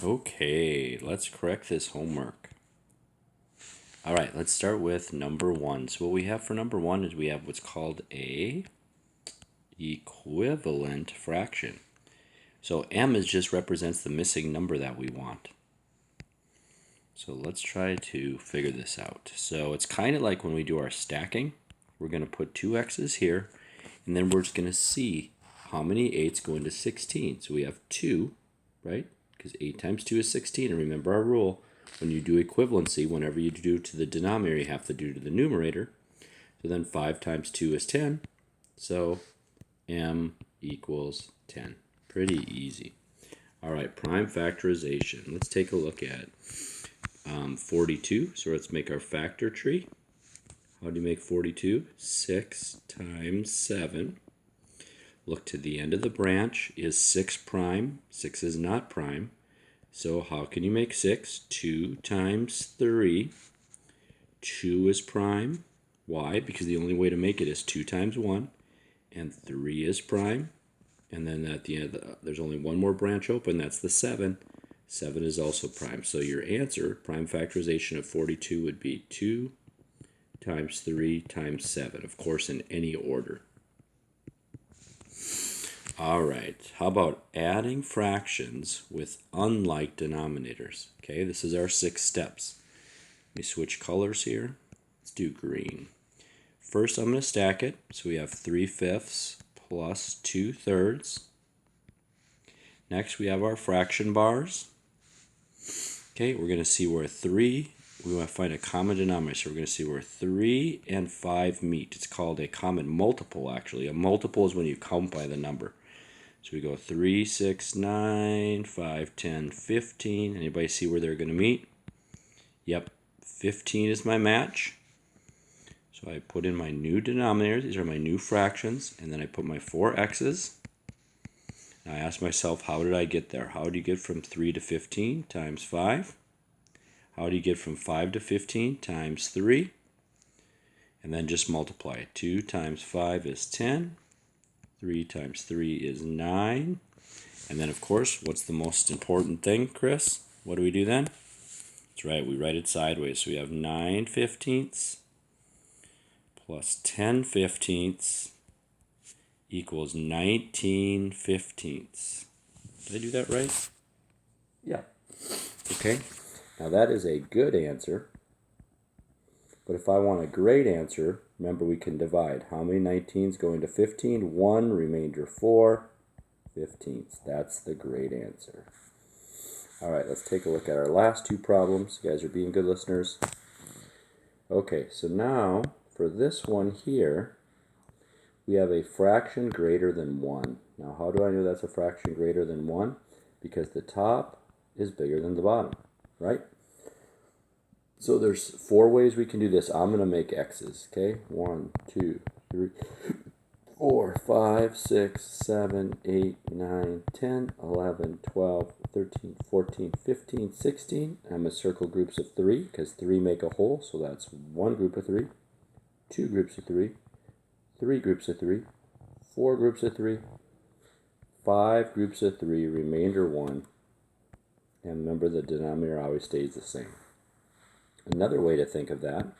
Okay, let's correct this homework. All right, let's start with number 1. So what we have for number 1 is we have what's called a equivalent fraction. So m just represents the missing number that we want. So let's try to figure this out. So it's kind of like when we do our stacking. We're going to put 2 x's here, and then we're just going to see how many 8s go into 16. So we have 2, right? Because 8 times 2 is 16. And remember our rule, when you do equivalency, whenever you do to the denominator, you have to do to the numerator. So then 5 times 2 is 10. So m equals 10. Pretty easy. All right, prime factorization. Let's take a look at 42. So let's make our factor tree. How do you make 42? 6 times 7. Look to the end of the branch. Is 6 prime? 6 is not prime. So how can you make 6? 2 times 3. 2 is prime. Why? Because the only way to make it is 2 times 1. And 3 is prime. And then at the end, there's only one more branch open. That's the 7. 7 is also prime. So your answer, prime factorization of 42, would be 2 times 3 times 7. Of course, in any order. All right, how about adding fractions with unlike denominators? Okay, this is our 6 steps. Let me switch colors here. Let's do green. First, I'm going to stack it. So we have 3/5 plus 2/3. Next, we have our fraction bars. Okay, we're going to see where 3, we want to find a common denominator. So we're going to see where 3 and 5 meet. It's called a common multiple, actually. A multiple is when you count by the number. So we go 3, 6, 9, 5, 10, 15. Anybody see where they're going to meet? Yep, 15 is my match. So I put in my new denominator. These are my new fractions. And then I put my 4 x's. Now I ask myself, how did I get there? How do you get from 3 to 15 times 5? How do you get from 5 to 15 times 3? And then just multiply it. 2 times 5 is 10. 3 times 3 is 9. And then, of course, what's the most important thing, Chris? What do we do then? That's right, we write it sideways. So we have 9/15 plus 10/15 equals 19/15. Did I do that right? Yeah. Okay. Now that is a good answer. But if I want a great answer, remember we can divide. How many 19s go into 15? 1, remainder 4, 15ths. That's the great answer. All right, let's take a look at our last 2 problems. You guys are being good listeners. Okay, so now for this one here, we have a fraction greater than 1. Now, how do I know that's a fraction greater than 1? Because the top is bigger than the bottom, right? So there's 4 ways we can do this. I'm going to make x's, okay? 1, 2, 3, 4, 5, 6, 7, 8, 9, 10, 11, 12, 13, 14, 15, 16. I'm going to circle groups of 3 because 3 make a whole. So that's 1 group of 3, 2 groups of 3, 3 groups of 3, 4 groups of 3, 5 groups of 3, remainder 1. And remember, the denominator always stays the same. Another way to think of that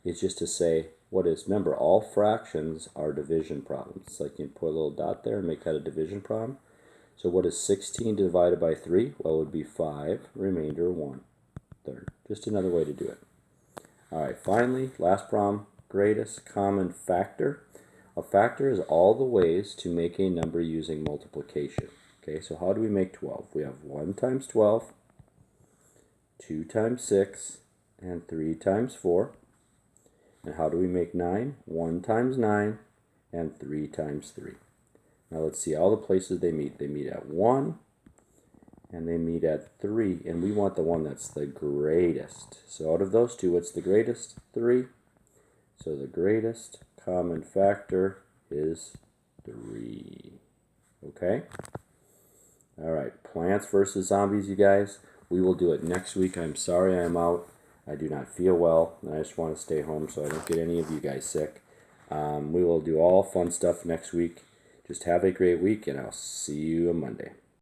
is just to say, remember, all fractions are division problems. It's like you can put a little dot there and make that a division problem. So what is 16 divided by 3? Well, it would be 5, remainder 1/3. Just another way to do it. All right, finally, last problem, greatest common factor. A factor is all the ways to make a number using multiplication. Okay, so how do we make 12? We have 1 times 12, 2 times 6, and 3 times 4. And how do we make 9? 1 times 9 and 3 times 3. Now let's see all the places they meet. They meet at 1 and they meet at 3. And we want the one that's the greatest. So out of those 2, what's the greatest? 3. So the greatest common factor is 3. Okay? All right, plants versus zombies, you guys. We will do it next week. I'm sorry I'm out. I do not feel well, and I just want to stay home so I don't get any of you guys sick. We will do all fun stuff next week. Just have a great week, and I'll see you on Monday.